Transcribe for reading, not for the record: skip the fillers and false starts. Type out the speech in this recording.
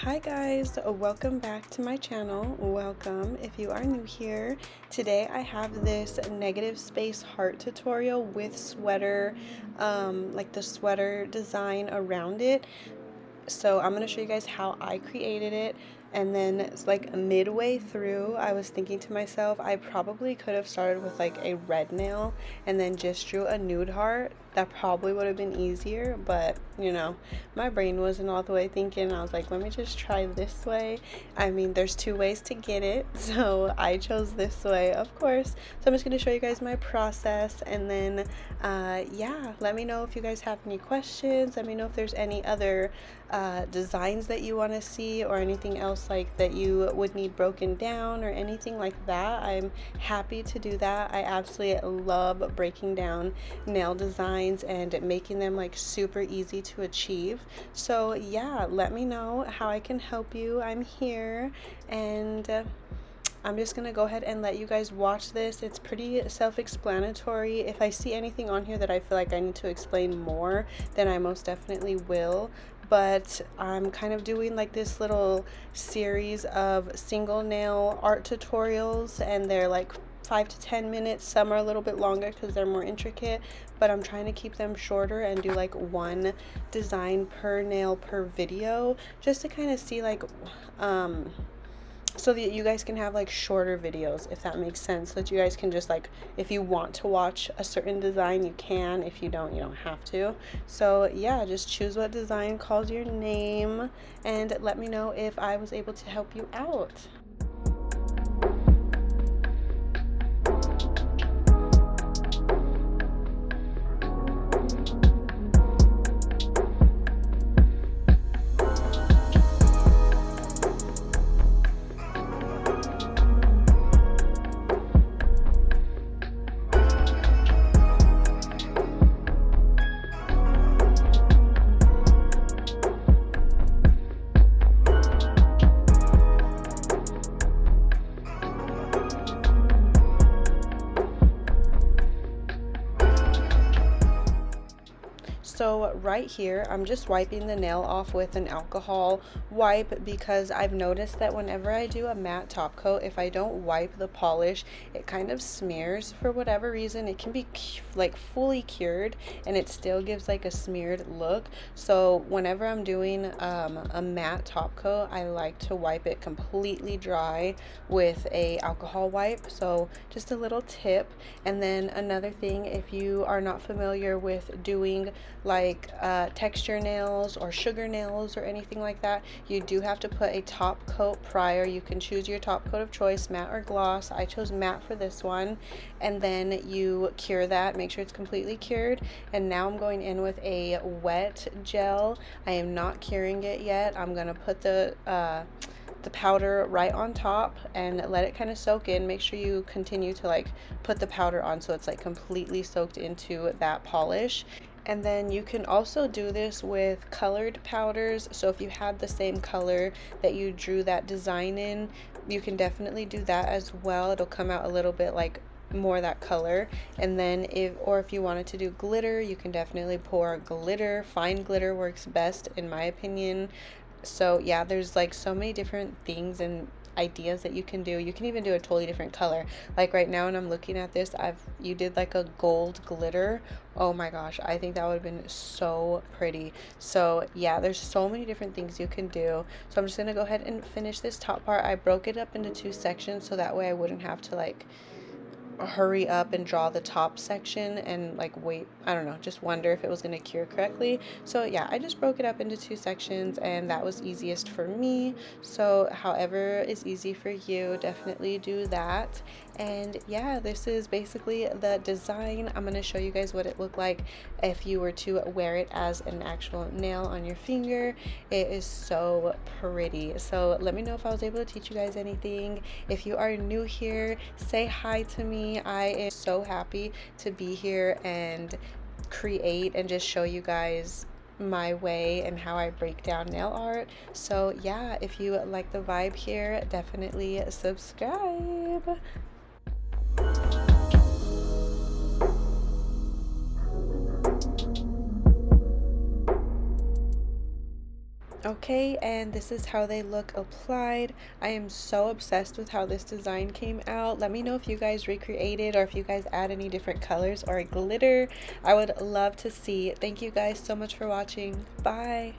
Hi guys, welcome back to my channel. Welcome if you are new here. Today I have this negative space heart tutorial with sweater, like the sweater design around it. So I'm going to show you guys how I created it, and then it's like midway through I was thinking to myself I probably could have started with like a red nail and then just drew a nude heart. That probably would have been easier, but you know, my brain wasn't all the way thinking. I was like, let me just try this way. I mean, there's two ways to get it, so I chose this way, of course. So I'm just going to show you guys my process, and then yeah, let me know if you guys have any questions. Let me know if there's any other designs that you want to see, or anything else like that you would need broken down or anything like that. I'm happy to do that. I absolutely love breaking down nail designs and making them like super easy to achieve. So yeah, let me know how I can help you. I'm here, and I'm just gonna go ahead and let you guys watch this. It's pretty self-explanatory. If I see anything on here that I feel like I need to explain more, then I most definitely will. But I'm kind of doing like this little series of single nail art tutorials, and they're like 5 to 10 minutes. Some are a little bit longer because they're more intricate, but I'm trying to keep them shorter and do like one design per nail per video, just to kind of see like so that you guys can have like shorter videos, if that makes sense, so that you guys can just like, if you want to watch a certain design, you can. If you don't, you don't have to. So yeah, just choose what design calls your name, and let me know if I was able to help you out. So right here, I'm just wiping the nail off with an alcohol wipe, because I've noticed that whenever I do a matte top coat, if I don't wipe the polish, it kind of smears for whatever reason. It can be like fully cured and it still gives like a smeared look. So whenever I'm doing a matte top coat, I like to wipe it completely dry with a alcohol wipe. So just a little tip. And then another thing, if you are not familiar with doing like texture nails or sugar nails or anything like that, you do have to put a top coat prior. You can choose your top coat of choice, matte or gloss. I chose matte for this one. And then you cure that, make sure it's completely cured. And now I'm going in with a wet gel. I am not curing it yet. I'm gonna put the powder right on top and let it kind of soak in. Make sure you continue to like put the powder on so it's like completely soaked into that polish. And then you can also do this with colored powders. So if you had the same color that you drew that design in, you can definitely do that as well. It'll come out a little bit like more that color. And then if you wanted to do glitter, you can definitely pour glitter. Fine glitter works best in my opinion. So yeah, there's like so many different things and ideas that you can do. You can even do a totally different color. Like right now when I'm looking at this, you did like a gold glitter. Oh my gosh, I think that would have been so pretty. So yeah, there's so many different things you can do. So I'm just gonna go ahead and finish this top part. I broke it up into 2 sections so that way I wouldn't have to like hurry up and draw the top section and like wait, I don't know, just wonder if it was going to cure correctly. So yeah, I just broke it up into 2 sections, and that was easiest for me. So however is easy for you, definitely do that. And yeah, this is basically the design. I'm going to show you guys what it looked like if you were to wear it as an actual nail on your finger. It is so pretty. So let me know if I was able to teach you guys anything. If you are new here, say hi to me. I am so happy to be here and create and just show you guys my way and how I break down nail art. So yeah, if you like the vibe here, definitely subscribe. Okay, and this is how they look applied. I am so obsessed with how this design came out. Let me know if you guys recreated or if you guys add any different colors or glitter. I would love to see. Thank you guys so much for watching. Bye.